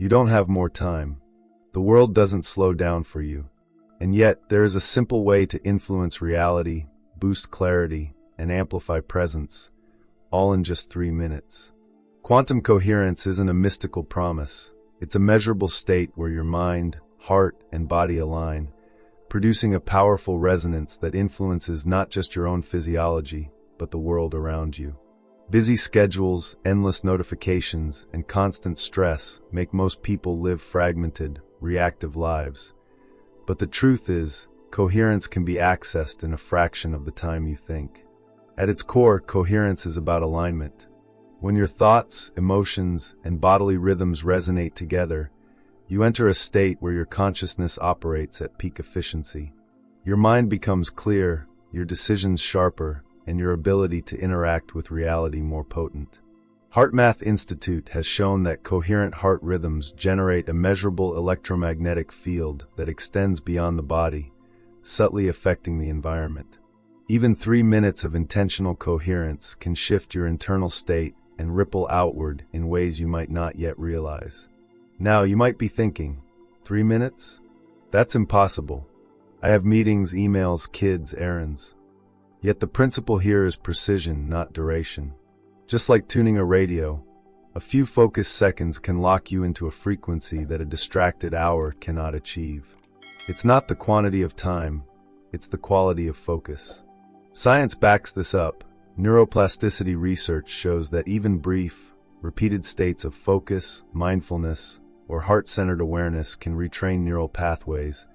You don't have more time. The world doesn't slow down for you. And yet, there is a simple way to influence reality, boost clarity, and amplify presence, all in just 3 minutes. Quantum coherence isn't a mystical promise. It's a measurable state where your mind, heart, and body align, producing a powerful resonance that influences not just your own physiology, but the world around you. Busy schedules, endless notifications, and constant stress make most people live fragmented, reactive lives. But the truth is, coherence can be accessed in a fraction of the time you think. At its core, coherence is about alignment. When your thoughts, emotions, and bodily rhythms resonate together, you enter a state where your consciousness operates at peak efficiency. Your mind becomes clear, your decisions sharper, and your ability to interact with reality more potent. HeartMath Institute has shown that coherent heart rhythms generate a measurable electromagnetic field that extends beyond the body, subtly affecting the environment. Even 3 minutes of intentional coherence can shift your internal state and ripple outward in ways you might not yet realize. Now, you might be thinking, 3 minutes? That's impossible. I have meetings, emails, kids, errands. Yet the principle here is precision, not duration. Just like tuning a radio, a few focused seconds can lock you into a frequency that a distracted hour cannot achieve. It's not the quantity of time, it's the quality of focus. Science backs this up. Neuroplasticity research shows that even brief, repeated states of focus, mindfulness, or heart-centered awareness can retrain neural pathways,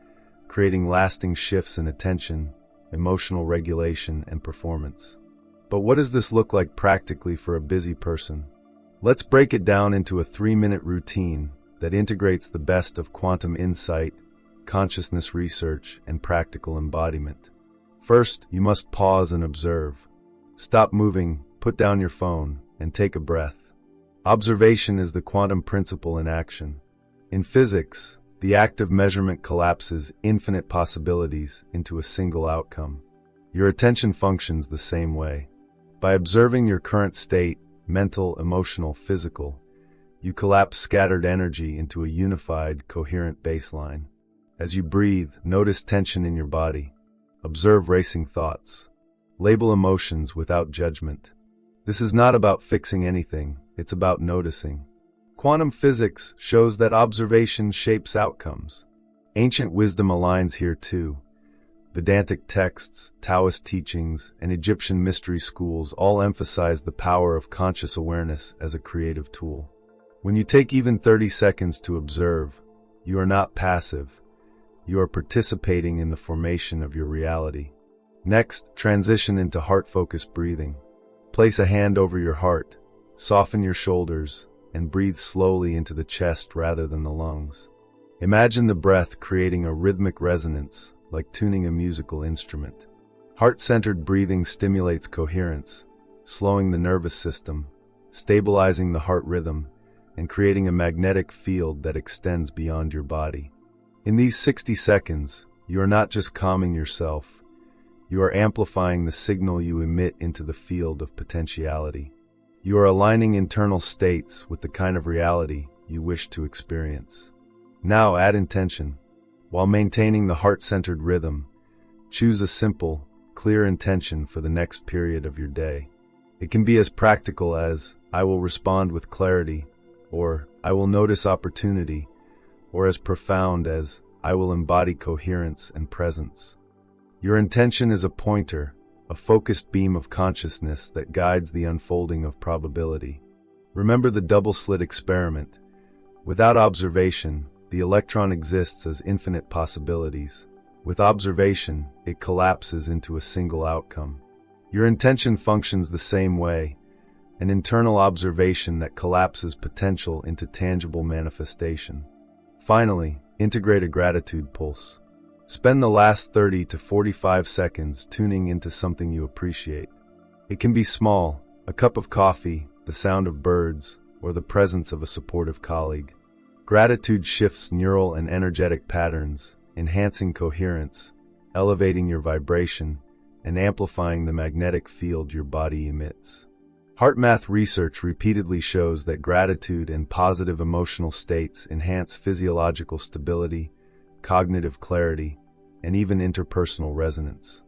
creating lasting shifts in attention, emotional regulation, and performance. But what does this look like practically for a busy person? Let's break it down into a 3-minute routine that integrates the best of quantum insight, consciousness research, and practical embodiment. First, you must pause and observe. Stop moving, put down your phone, and take a breath. Observation is the quantum principle in action. In physics, the act of measurement collapses infinite possibilities into a single outcome. Your attention functions the same way. By observing your current state, mental, emotional, physical, you collapse scattered energy into a unified, coherent baseline. As you breathe, notice tension in your body. Observe racing thoughts. Label emotions without judgment. This is not about fixing anything, it's about noticing. Quantum physics shows that observation shapes outcomes. Ancient wisdom aligns here too. Vedantic texts, Taoist teachings, and Egyptian mystery schools all emphasize the power of conscious awareness as a creative tool. When you take even 30 seconds to observe, you are not passive. You are participating in the formation of your reality. Next, transition into heart-focused breathing. Place a hand over your heart, soften your shoulders, and breathe slowly into the chest rather than the lungs. Imagine the breath creating a rhythmic resonance, like tuning a musical instrument. Heart-centered breathing stimulates coherence, slowing the nervous system, stabilizing the heart rhythm, and creating a magnetic field that extends beyond your body. In these 60 seconds, you are not just calming yourself, you are amplifying the signal you emit into the field of potentiality. You are aligning internal states with the kind of reality you wish to experience. Now add intention. While maintaining the heart-centered rhythm, choose a simple, clear intention for the next period of your day. It can be as practical as, I will respond with clarity, or I will notice opportunity, or as profound as, I will embody coherence and presence. Your intention is a pointer, a focused beam of consciousness that guides the unfolding of probability. Remember the double-slit experiment. Without observation, the electron exists as infinite possibilities. With observation, it collapses into a single outcome. Your intention functions the same way, an internal observation that collapses potential into tangible manifestation. Finally, integrate a gratitude pulse. Spend the last 30 to 45 seconds tuning into something you appreciate. It can be small, a cup of coffee, the sound of birds, or the presence of a supportive colleague. Gratitude shifts neural and energetic patterns, enhancing coherence, elevating your vibration, and amplifying the magnetic field your body emits. HeartMath research repeatedly shows that gratitude and positive emotional states enhance physiological stability, cognitive clarity, and even interpersonal resonance.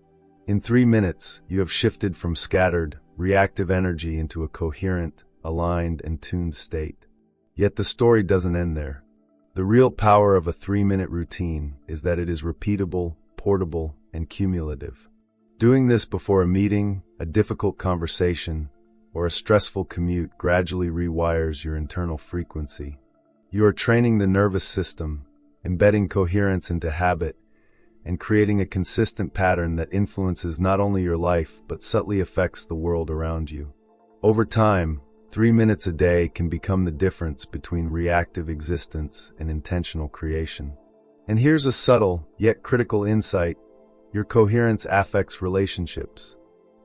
In 3 minutes, you have shifted from scattered, reactive energy into a coherent, aligned, and tuned state. Yet the story doesn't end there. The real power of a 3-minute routine is that it is repeatable, portable, and cumulative. Doing this before a meeting, a difficult conversation, or a stressful commute gradually rewires your internal frequency. You are training the nervous system, embedding coherence into habit, and creating a consistent pattern that influences not only your life but subtly affects the world around you. Over time, 3 minutes a day can become the difference between reactive existence and intentional creation. And here's a subtle, yet critical insight: your coherence affects relationships.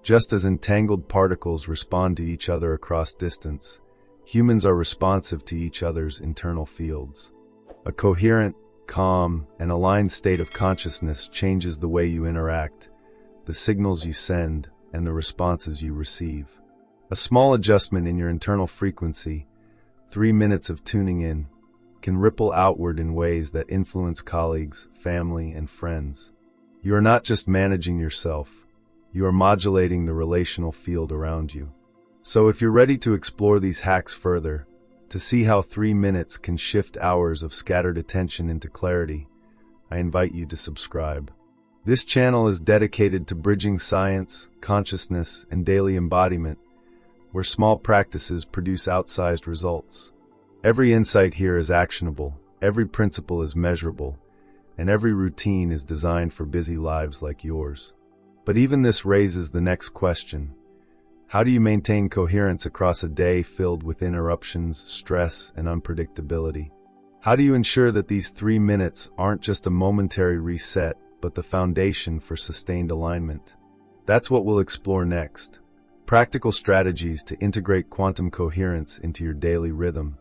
Just as entangled particles respond to each other across distance, humans are responsive to each other's internal fields. A coherent, calm, and aligned state of consciousness changes the way you interact, the signals you send, and the responses you receive. A small adjustment in your internal frequency, 3 minutes of tuning in, can ripple outward in ways that influence colleagues, family, and friends. You are not just managing yourself, you are modulating the relational field around you. So if you're ready to explore these hacks further, to see how 3 minutes can shift hours of scattered attention into clarity, I invite you to subscribe. This channel is dedicated to bridging science, consciousness, and daily embodiment, where small practices produce outsized results. Every insight here is actionable, every principle is measurable, and every routine is designed for busy lives like yours. But even this raises the next question: how do you maintain coherence across a day filled with interruptions, stress, and unpredictability? How do you ensure that these 3 minutes aren't just a momentary reset, but the foundation for sustained alignment? That's what we'll explore next. Practical strategies to integrate quantum coherence into your daily rhythm,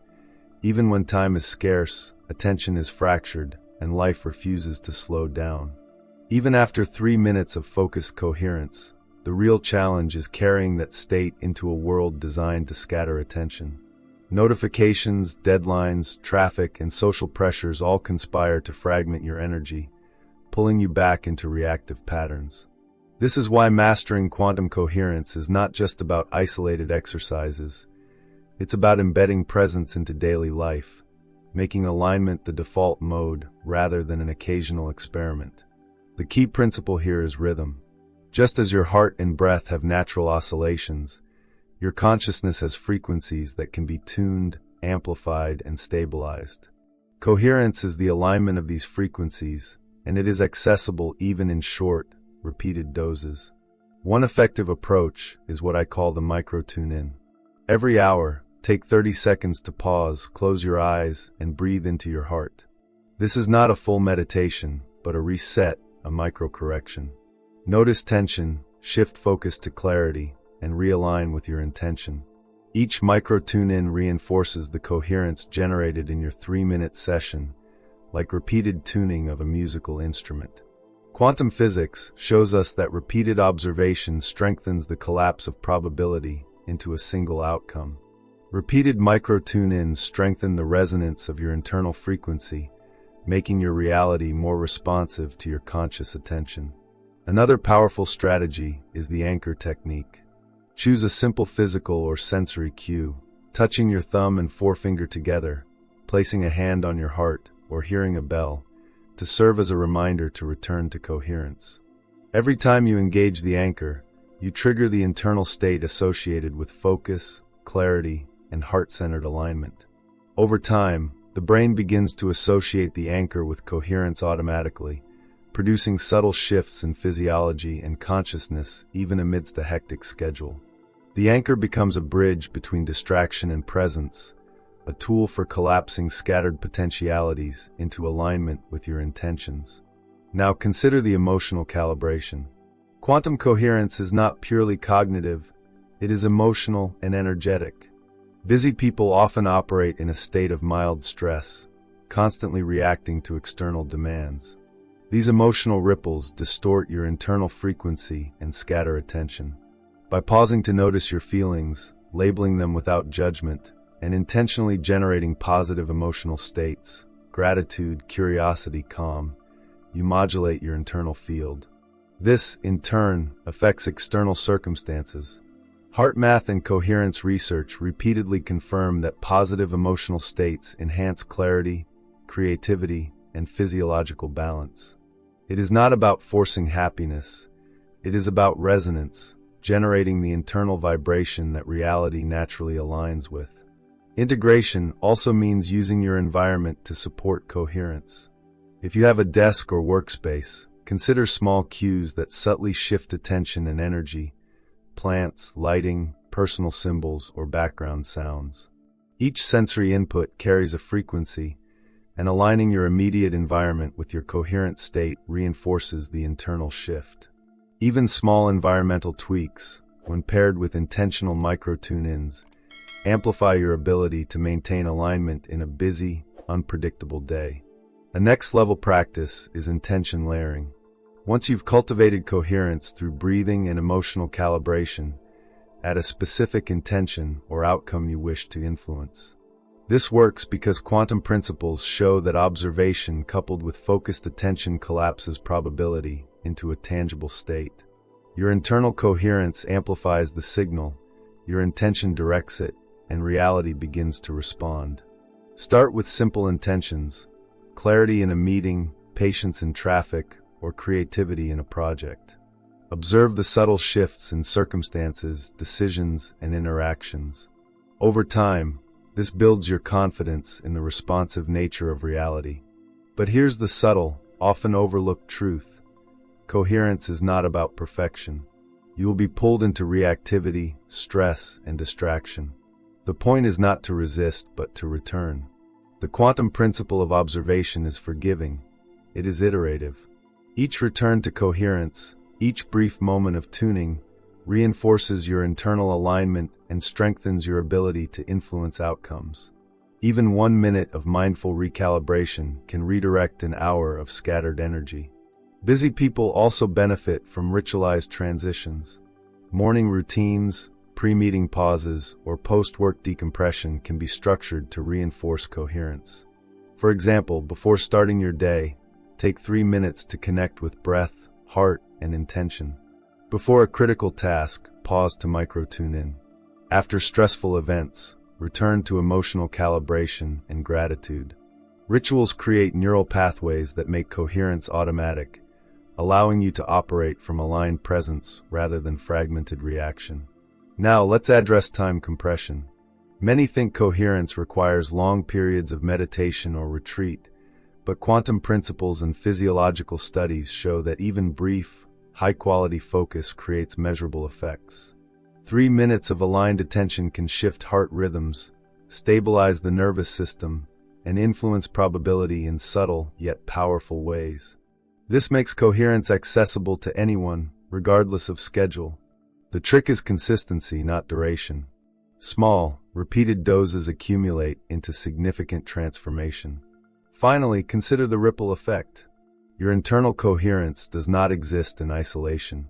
even when time is scarce, attention is fractured, and life refuses to slow down. Even after 3 minutes of focused coherence, the real challenge is carrying that state into a world designed to scatter attention. Notifications, deadlines, traffic, and social pressures all conspire to fragment your energy, pulling you back into reactive patterns. This is why mastering quantum coherence is not just about isolated exercises. It's about embedding presence into daily life, making alignment the default mode rather than an occasional experiment. The key principle here is rhythm. Just as your heart and breath have natural oscillations, your consciousness has frequencies that can be tuned, amplified, and stabilized. Coherence is the alignment of these frequencies, and it is accessible even in short, repeated doses. One effective approach is what I call the micro-tune-in. Every hour, take 30 seconds to pause, close your eyes, and breathe into your heart. This is not a full meditation, but a reset, a micro-correction. Notice tension, shift focus to clarity, and realign with your intention. Each micro-tune-in reinforces the coherence generated in your 3-minute session, like repeated tuning of a musical instrument. Quantum physics shows us that repeated observation strengthens the collapse of probability into a single outcome. Repeated micro-tune-ins strengthen the resonance of your internal frequency, making your reality more responsive to your conscious attention. Another powerful strategy is the anchor technique. Choose a simple physical or sensory cue, touching your thumb and forefinger together, placing a hand on your heart, or hearing a bell, to serve as a reminder to return to coherence. Every time you engage the anchor, you trigger the internal state associated with focus, clarity, and heart-centered alignment. Over time, the brain begins to associate the anchor with coherence automatically, producing subtle shifts in physiology and consciousness even amidst a hectic schedule. The anchor becomes a bridge between distraction and presence, a tool for collapsing scattered potentialities into alignment with your intentions. Now consider the emotional calibration. Quantum coherence is not purely cognitive, it is emotional and energetic. Busy people often operate in a state of mild stress, constantly reacting to external demands. These emotional ripples distort your internal frequency and scatter attention. By pausing to notice your feelings, labeling them without judgment, and intentionally generating positive emotional states, gratitude, curiosity, calm, you modulate your internal field. This, in turn, affects external circumstances. Heart math and coherence research repeatedly confirm that positive emotional states enhance clarity, creativity, and physiological balance. It is not about forcing happiness. It is about resonance, generating the internal vibration that reality naturally aligns with. Integration also means using your environment to support coherence. If you have a desk or workspace, consider small cues that subtly shift attention and energy: plants, lighting, personal symbols, or background sounds. Each sensory input carries a frequency, and aligning your immediate environment with your coherent state reinforces the internal shift. Even small environmental tweaks, when paired with intentional micro-tune-ins, amplify your ability to maintain alignment in a busy, unpredictable day. A next-level practice is intention layering. Once you've cultivated coherence through breathing and emotional calibration, add a specific intention or outcome you wish to influence. This works because quantum principles show that observation coupled with focused attention collapses probability into a tangible state. Your internal coherence amplifies the signal, your intention directs it, and reality begins to respond. Start with simple intentions: clarity in a meeting, patience in traffic, or creativity in a project. Observe the subtle shifts in circumstances, decisions, and interactions. Over time, this builds your confidence in the responsive nature of reality. But here's the subtle, often overlooked truth. Coherence is not about perfection. You will be pulled into reactivity, stress, and distraction. The point is not to resist, but to return. The quantum principle of observation is forgiving. It is iterative. Each return to coherence, each brief moment of tuning, reinforces your internal alignment and strengthens your ability to influence outcomes. Even 1 minute of mindful recalibration can redirect an hour of scattered energy. Busy people also benefit from ritualized transitions. Morning routines, pre-meeting pauses, or post-work decompression can be structured to reinforce coherence. For example, before starting your day, take 3 minutes to connect with breath, heart, and intention. Before a critical task, pause to micro-tune in. After stressful events, return to emotional calibration and gratitude. Rituals create neural pathways that make coherence automatic, allowing you to operate from aligned presence rather than fragmented reaction. Now, let's address time compression. Many think coherence requires long periods of meditation or retreat, but quantum principles and physiological studies show that even brief, high-quality focus creates measurable effects. 3 minutes of aligned attention can shift heart rhythms, stabilize the nervous system, and influence probability in subtle yet powerful ways. This makes coherence accessible to anyone, regardless of schedule. The trick is consistency, not duration. Small, repeated doses accumulate into significant transformation. Finally, consider the ripple effect. Your internal coherence does not exist in isolation.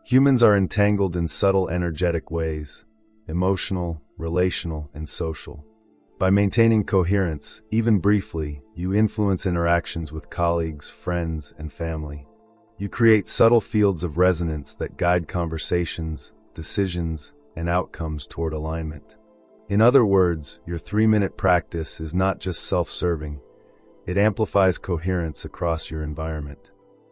Humans are entangled in subtle energetic ways: emotional, relational, and social. By maintaining coherence, even briefly, you influence interactions with colleagues, friends, and family. You create subtle fields of resonance that guide conversations, decisions, and outcomes toward alignment. In other words, your 3-minute practice is not just self-serving. It amplifies coherence across your environment.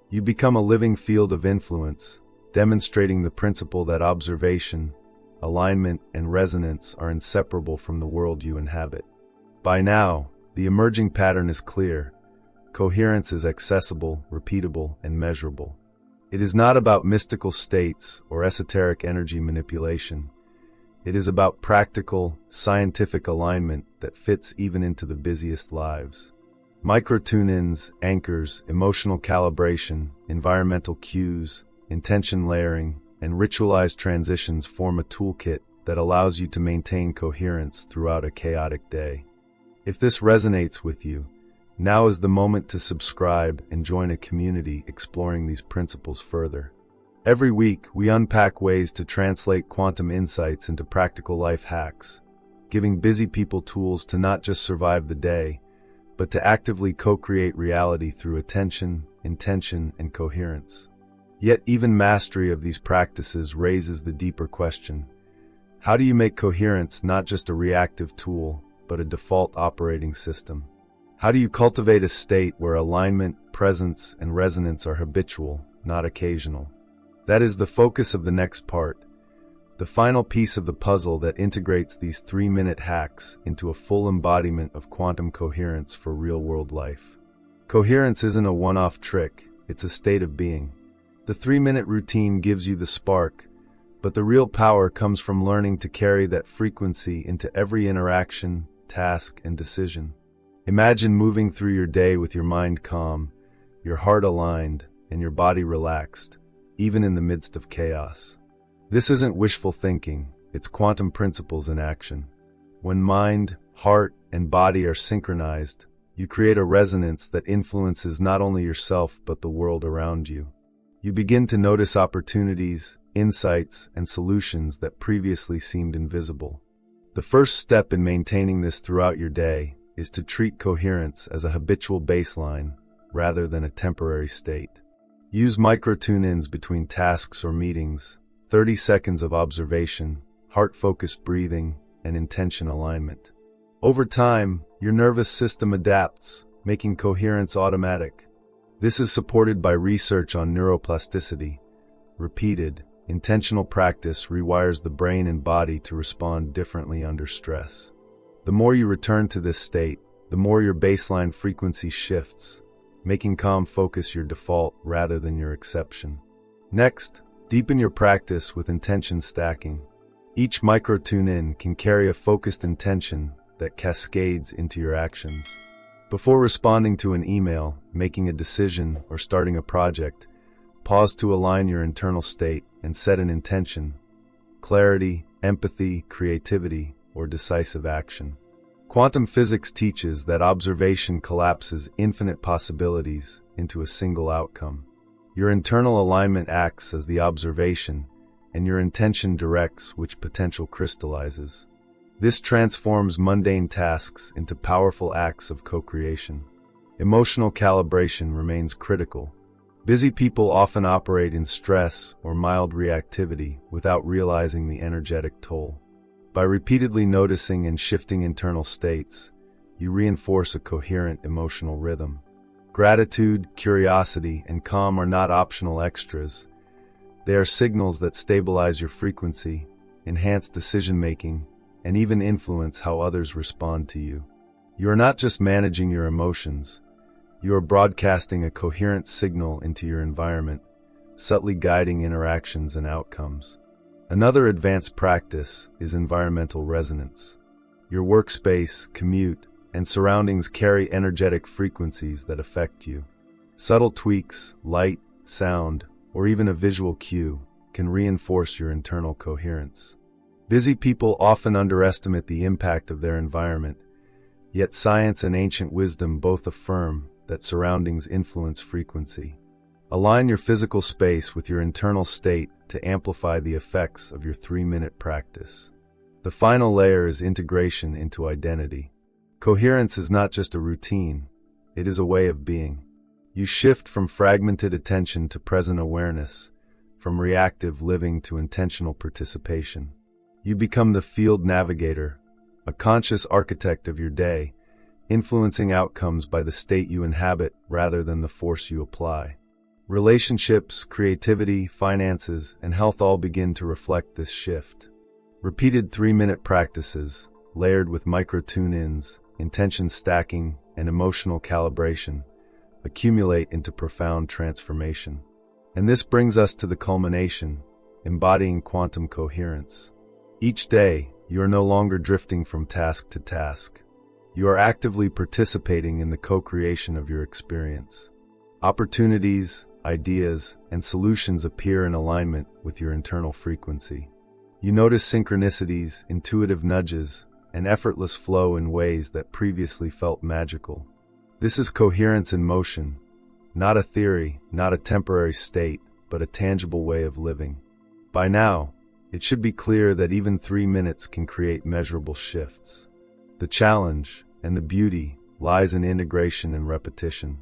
You become a living field of influence, demonstrating the principle that observation, alignment, and resonance are inseparable from the world you inhabit. By now, the emerging pattern is clear. Coherence is accessible, repeatable, and measurable. It is not about mystical states or esoteric energy manipulation. It is about practical, scientific alignment that fits even into the busiest lives. Micro-tune-ins, anchors, emotional calibration, environmental cues, intention layering, and ritualized transitions form a toolkit that allows you to maintain coherence throughout a chaotic day. If this resonates with you, now is the moment to subscribe and join a community exploring these principles further. Every week, we unpack ways to translate quantum insights into practical life hacks, giving busy people tools to not just survive the day, but to actively co-create reality through attention, intention, and coherence. Yet even mastery of these practices raises the deeper question: how do you make coherence not just a reactive tool, but a default operating system? How do you cultivate a state where alignment, presence, and resonance are habitual, not occasional? That is the focus of the next part, the final piece of the puzzle that integrates these 3-minute hacks into a full embodiment of quantum coherence for real-world life. Coherence isn't a one-off trick, it's a state of being. The 3-minute routine gives you the spark, but the real power comes from learning to carry that frequency into every interaction, task, and decision. Imagine moving through your day with your mind calm, your heart aligned, and your body relaxed, even in the midst of chaos. This isn't wishful thinking, it's quantum principles in action. When mind, heart, and body are synchronized, you create a resonance that influences not only yourself but the world around you. You begin to notice opportunities, insights, and solutions that previously seemed invisible. The first step in maintaining this throughout your day is to treat coherence as a habitual baseline rather than a temporary state. Use micro-tune-ins between tasks or meetings, 30 seconds of observation, heart-focused breathing, and intention alignment. Over time, your nervous system adapts, making coherence automatic. This is supported by research on neuroplasticity. Repeated, intentional practice rewires the brain and body to respond differently under stress. The more you return to this state, the more your baseline frequency shifts, making calm focus your default rather than your exception. Next, deepen your practice with intention stacking. Each micro-tune-in can carry a focused intention that cascades into your actions. Before responding to an email, making a decision, or starting a project, pause to align your internal state and set an intention: clarity, empathy, creativity, or decisive action. Quantum physics teaches that observation collapses infinite possibilities into a single outcome. Your internal alignment acts as the observation, and your intention directs which potential crystallizes. This transforms mundane tasks into powerful acts of co-creation. Emotional calibration remains critical. Busy people often operate in stress or mild reactivity without realizing the energetic toll. By repeatedly noticing and shifting internal states, you reinforce a coherent emotional rhythm. Gratitude, curiosity, and calm are not optional extras. They are signals that stabilize your frequency, enhance decision-making, and even influence how others respond to you. You are not just managing your emotions, you are broadcasting a coherent signal into your environment, subtly guiding interactions and outcomes. Another advanced practice is environmental resonance. Your workspace, commute, and surroundings carry energetic frequencies that affect you. Subtle tweaks, light, sound, or even a visual cue can reinforce your internal coherence. Busy people often underestimate the impact of their environment, yet science and ancient wisdom both affirm that surroundings influence frequency. Align your physical space with your internal state to amplify the effects of your 3-minute practice. The final layer is integration into identity. Coherence is not just a routine, it is a way of being. You shift from fragmented attention to present awareness, from reactive living to intentional participation. You become the field navigator, a conscious architect of your day, influencing outcomes by the state you inhabit rather than the force you apply. Relationships, creativity, finances, and health all begin to reflect this shift. Repeated 3-minute practices, layered with micro-tune-ins, intention stacking, and emotional calibration, accumulate into profound transformation. And this brings us to the culmination, embodying quantum coherence. Each day, you are no longer drifting from task to task. You are actively participating in the co-creation of your experience. Opportunities, ideas, and solutions appear in alignment with your internal frequency. You notice synchronicities, intuitive nudges, and effortless flow in ways that previously felt magical. This is coherence in motion, not a theory, not a temporary state, but a tangible way of living. By now, it should be clear that even 3 minutes can create measurable shifts. The challenge and the beauty lies in integration and repetition.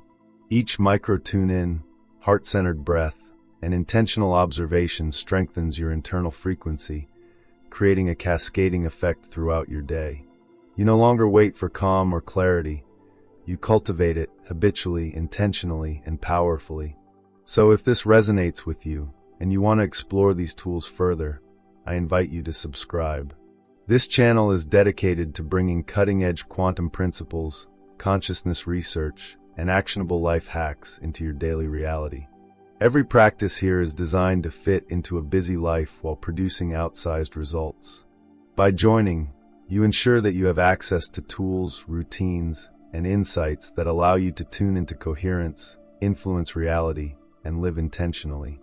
Each micro tune-in, heart-centered breath, and intentional observation strengthens your internal frequency, creating a cascading effect throughout your day. You no longer wait for calm or clarity. You cultivate it habitually, intentionally, and powerfully. So if this resonates with you, and you want to explore these tools further, I invite you to subscribe. This channel is dedicated to bringing cutting-edge quantum principles, consciousness research, and actionable life hacks into your daily reality. Every practice here is designed to fit into a busy life while producing outsized results. By joining, you ensure that you have access to tools, routines, and insights that allow you to tune into coherence, influence reality, and live intentionally.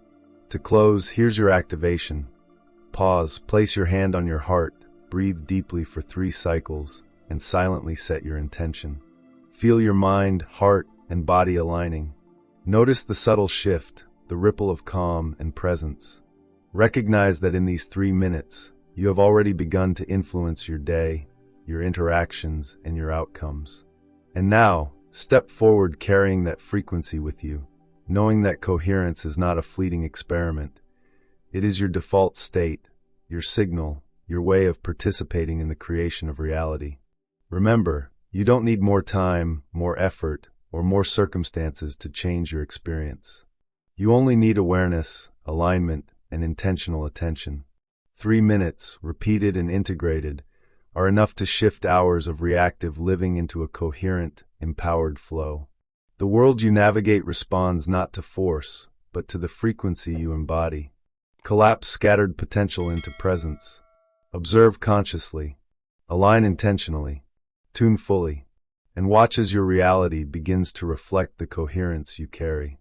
To close, here's your activation. Pause, place your hand on your heart, breathe deeply for 3 cycles, and silently set your intention. Feel your mind, heart, and body aligning. Notice the subtle shift, the ripple of calm and presence. Recognize that in these 3 minutes, you have already begun to influence your day, your interactions, and your outcomes. And now, step forward carrying that frequency with you, knowing that coherence is not a fleeting experiment. It is your default state, your signal, your way of participating in the creation of reality. Remember, you don't need more time, more effort, or more circumstances to change your experience. You only need awareness, alignment, and intentional attention. 3 minutes, repeated and integrated, are enough to shift hours of reactive living into a coherent, empowered flow. The world you navigate responds not to force, but to the frequency you embody. Collapse scattered potential into presence. Observe consciously. Align intentionally. Tune fully. And watch as your reality begins to reflect the coherence you carry.